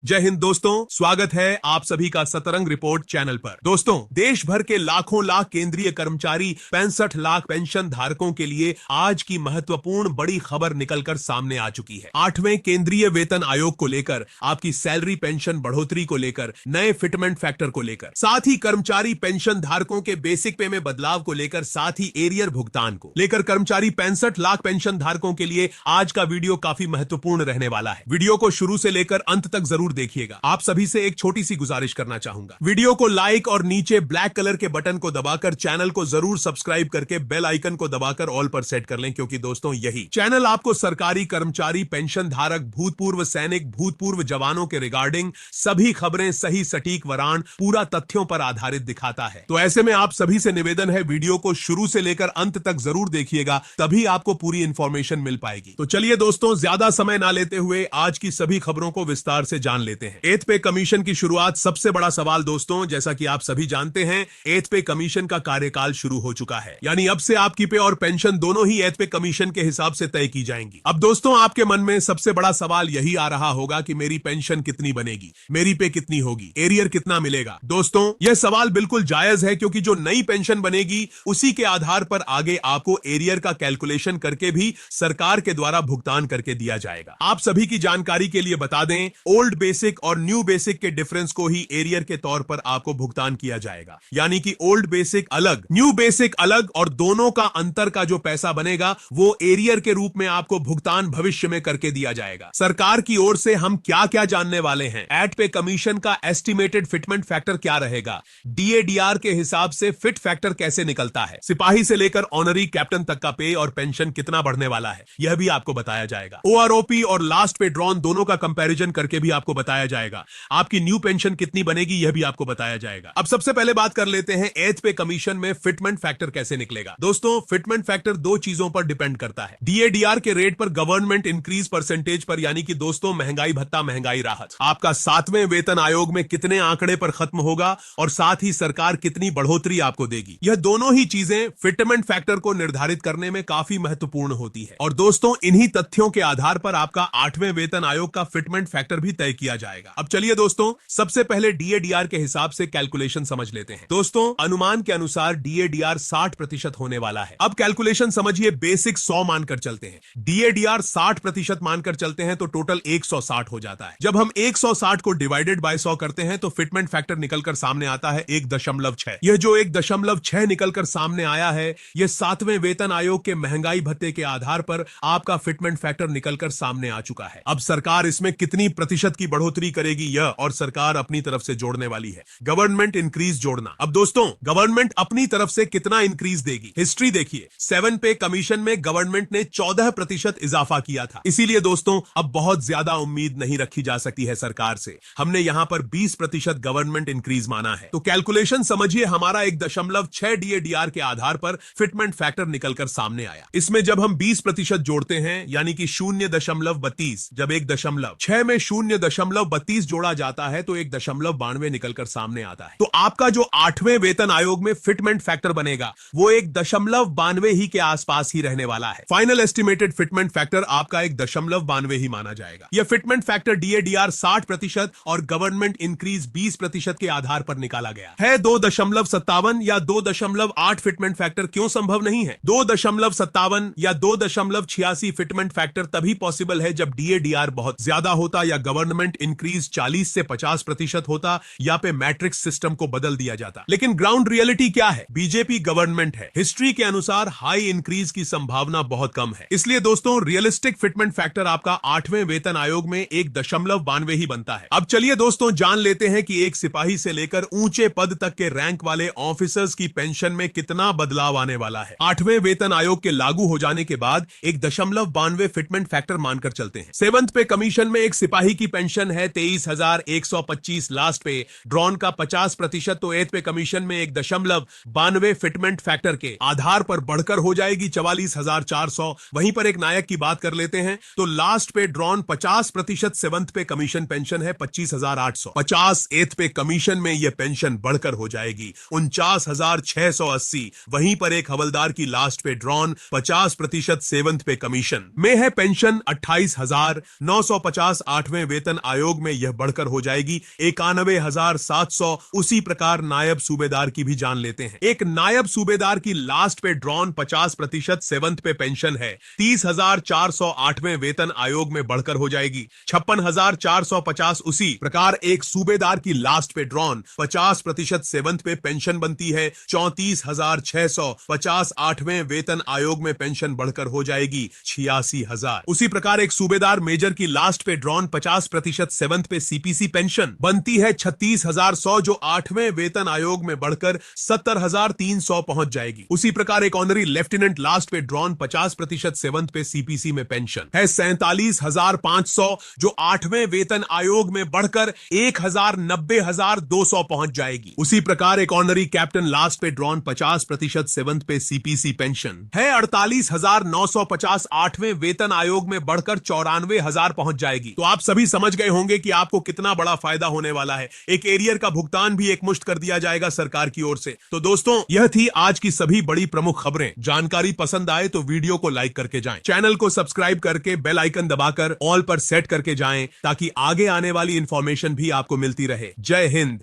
जय हिंद दोस्तों, स्वागत है आप सभी का सतरंग रिपोर्ट चैनल पर। दोस्तों, देश भर के लाखों लाख केंद्रीय कर्मचारी 65 लाख पेंशन धारकों के लिए आज की महत्वपूर्ण बड़ी खबर निकलकर सामने आ चुकी है। 8वें केंद्रीय वेतन आयोग को लेकर, आपकी सैलरी पेंशन बढ़ोतरी को लेकर, नए फिटमेंट फैक्टर को लेकर, साथ ही कर्मचारी पेंशन धारकों के बेसिक पे में बदलाव को लेकर, साथ ही एरियर भुगतान को लेकर कर्मचारी 65 लाख पेंशन धारकों के लिए आज का वीडियो काफी महत्वपूर्ण रहने वाला है। वीडियो को शुरू से लेकर अंत तक जरूर देखिएगा। आप सभी से एक छोटी सी गुजारिश करना चाहूंगा, वीडियो को लाइक और नीचे ब्लैक कलर के बटन को दबाकर चैनल को जरूर सब्सक्राइब करके बेल आइकन को दबाकर ऑल पर सेट कर लें, क्योंकि दोस्तों यही चैनल आपको सरकारी कर्मचारी, पेंशन धारक, भूतपूर्व सैनिक, भूतपूर्व जवानों के रिगार्डिंग सभी खबरें सही, सटीक, वरान, पूरा तथ्यों पर आधारित दिखाता है। तो ऐसे में आप सभी से निवेदन है, वीडियो को शुरू से लेकर अंत तक जरूर देखिएगा, तभी आपको पूरी इंफॉर्मेशन मिल पाएगी। तो चलिए दोस्तों, ज्यादा समय ना लेते हुए आज की सभी खबरों को विस्तार से जान लेते हैं। 8th पे कमीशन की शुरुआत। सबसे बड़ा सवाल दोस्तों, जैसा कि आप सभी जानते हैं, 8th पे कमीशन का कार्यकाल शुरू हो चुका है, यानी अब से आपकी पे और पेंशन दोनों ही 8th पे कमीशन के हिसाब से तय की जाएंगी। अब दोस्तों, आपके मन में सबसे बड़ा सवाल यही आ रहा होगा कि मेरी पेंशन कितनी बनेगी, मेरी पे कितनी होगी, एरियर कितना मिलेगा। दोस्तों, यह सवाल बिल्कुल जायज है, क्योंकि जो नई पेंशन बनेगी उसी के आधार पर आगे आपको एरियर का कैलकुलेशन करके भी सरकार के द्वारा भुगतान करके दिया जाएगा। आप सभी की जानकारी के लिए बता दें, ओल्ड बेसिक और न्यू बेसिक के डिफरेंस को ही एरियर के तौर पर आपको भुगतान किया जाएगा, यानी कि ओल्ड बेसिक अलग, न्यू बेसिक अलग, और दोनों का अंतर का जो पैसा बनेगा वो एरियर के रूप में आपको भुगतान भविष्य में करके दिया जाएगा। सरकार की ओर से हम क्या क्या जानने वाले हैं, 8th पे कमीशन का एस्टिमेटेड फिटमेंट फैक्टर क्या रहेगा, डीएडीआर के हिसाब से फिट फैक्टर कैसे निकलता है, सिपाही से लेकर ऑनरी कैप्टन तक का पे और पेंशन कितना बढ़ने वाला है यह भी आपको बताया जाएगा। ओआरओपी और लास्ट पे ड्रॉन दोनों का कंपैरिजन करके भी आपको बताया जाएगा। आपकी न्यू पेंशन कितनी बनेगी यह भी आपको बताया जाएगा। अब सबसे पहले बात कर लेते हैं 8th पे कमीशन में फिटमेंट फैक्टर कैसे निकलेगा। दोस्तों, फिटमेंट फैक्टर दो चीजों पर डिपेंड करता है, डीएडीआर के रेट पर, गवर्नमेंट इंक्रीज परसेंटेज पर, यानी कि दोस्तों महंगाई भत्ता, महंगाई राहत आपका 7वें वेतन आयोग में कितने आंकड़े पर खत्म होगा, और साथ ही सरकार कितनी बढ़ोतरी आपको देगी। यह दोनों ही चीजें फिटमेंट फैक्टर को निर्धारित करने में काफी महत्वपूर्ण होती है, और दोस्तों इन्हीं तथ्यों के आधार पर आपका 8वें वेतन आयोग का फिटमेंट फैक्टर भी तय किया जाएगा। अब चलिए दोस्तों, सबसे पहले डीएडीआर के हिसाब से कैलकुलेशन समझ लेते हैं। दोस्तों, अनुमान के अनुसार डीएडीआर 60% होने वाला है। अब कैलकुलेशन समझिए, बेसिक 100 मानकर चलते हैं, डीएडीआर 60% मानकर चलते हैं, तो टोटल 160 हो जाता है। जब हम 160 को डिवाइडेड बाय 100 करते हैं तो फिटमेंट फैक्टर निकलकर सामने आता है 1.6। यह जो 1.6 निकलकर सामने आया है, यह 7वें वेतन आयोग के महंगाई भत्ते के आधार पर आपका फिटमेंट फैक्टर निकलकर सामने आ चुका है। अब सरकार इसमें कितनी प्रतिशत की बढ़ोतरी करेगी, यह और सरकार अपनी तरफ से जोड़ने वाली है। गवर्नमेंट इंक्रीज जोड़ना। अब दोस्तों, गवर्नमेंट अपनी तरफ से कितना इंक्रीज देगी, हिस्ट्री देखिए। 7 पे कमीशन में गवर्नमेंट ने 14% इजाफा किया था, इसीलिए दोस्तों अब बहुत ज्यादा उम्मीद नहीं रखी जा सकती है सरकार से। हमने यहां पर 20% गवर्नमेंट इंक्रीज माना है, तो कैलकुलेशन समझिए हमारा 1.6 डीएडीआर के आधार पर फिटमेंट फैक्टर निकलकर सामने आया। इसमें जब हम 20% जोड़ते हैं, यानी कि 0.32, जब 1.6 में 0.32 जोड़ा जाता है तो 1.92 निकलकर सामने आता है। तो आपका जो 8वें वेतन आयोग में फिटमेंट फैक्टर बनेगा वो 1.92 ही के आसपास ही रहने वाला है। फाइनल एस्टिमेटेड फिटमेंट फैक्टर आपका 1.92 ही माना जाएगा। यह फिटमेंट फैक्टर डीएडीआर 60% और गवर्नमेंट इंक्रीज 20% के आधार पर निकाला गया है। 2.57 या 2.8 फिटमेंट फैक्टर क्यों संभव नहीं है? 2.57 या 2.86 फिटमेंट फैक्टर तभी पॉसिबल है जब डीएडीआर बहुत ज्यादा होता, या गवर्नमेंट इंक्रीज 40 से 50% होता, या पे मैट्रिक्स सिस्टम को बदल दिया जाता। लेकिन ग्राउंड रियलिटी क्या है? बीजेपी गवर्नमेंट है, हिस्ट्री के अनुसार हाई इंक्रीज की संभावना बहुत कम है। इसलिए दोस्तों, रियलिस्टिक फिटमेंट फैक्टर आपका 8वें वेतन आयोग में 1.92 ही बनता है। अब चलिए दोस्तों, जान लेते हैं कि एक सिपाही से लेकर ऊंचे पद तक के रैंक वाले ऑफिसर्स की पेंशन में कितना बदलाव आने वाला है। 8वें वेतन आयोग के लागू हो जाने के बाद 1.92 फिटमेंट फैक्टर मानकर चलते हैं। 7th पे कमीशन में एक सिपाही की पेंशन है 23,125 लास्ट पे, ड्रॉन का 50%, तो 8th पे कमीशन में 1.92 फिटमेंट फैक्टर के आधार पर बढ़कर हो जाएगी 44,400। वहीं पर एक नायक की बात कर लेते हैं, तो लास्ट पे ड्रॉन 50%, 7th पे कमीशन पेंशन है 25,800। 50 8th पे कमीशन में यह पेंशन बढ़कर हो जाएगी 49,680। वहीं पर एक हवलदार की लास्ट पे ड्रॉन 50%, 7th पे कमीशन में है पेंशन 28,950। 8वें वेतन आयोग में यह बढ़कर हो जाएगी 91,700। उसी प्रकार नायब सूबेदार की भी जान लेते हैं। एक नायब सूबेदार की लास्ट पे ड्रॉन 50% सेवंथ पे पेंशन है 30,408वें वेतन आयोग में बढ़कर हो जाएगी 56,450। उसी प्रकार एक सूबेदार की लास्ट पे ड्रॉन 50% सेवंथ पे पेंशन बनती है 34,650। 8वें वेतन आयोग में पेंशन बढ़कर हो जाएगी 86,000। उसी प्रकार एक सूबेदार मेजर की लास्ट पे ड्रॉन 50% सेवंथ पे सीपीसी पेंशन बनती है 36,100, जो 8वें वेतन आयोग में बढ़कर 70,300 पहुंच जाएगी। उसी प्रकार एक ऑनरी लेफ्टिनेंट लास्ट पे ड्रॉन 50% सेवंथ पे सीपीसी में पेंशन है 47,500, जो 8वें वेतन आयोग में बढ़कर 1,90,200 पहुंच जाएगी। उसी प्रकार एक ऑनरी कैप्टन लास्ट पे ड्रॉन 50% सेवंथ पे सीपीसी पेंशन है 48,950, 8वें वेतन आयोग में बढ़कर 94,000 पहुंच जाएगी। तो आप सभी समझ गए होंगे कि आपको कितना बड़ा फायदा होने वाला है। एक एरियर का भुगतान भी एक मुश्त कर दिया जाएगा सरकार की ओर से। तो दोस्तों, यह थी आज की सभी बड़ी प्रमुख खबरें। जानकारी पसंद आए तो वीडियो को लाइक करके जाएं, चैनल को सब्सक्राइब करके बेल आइकन दबाकर ऑल पर सेट करके जाएं, ताकि आगे आने वाली इंफॉर्मेशन भी आपको मिलती रहे। जय हिंद।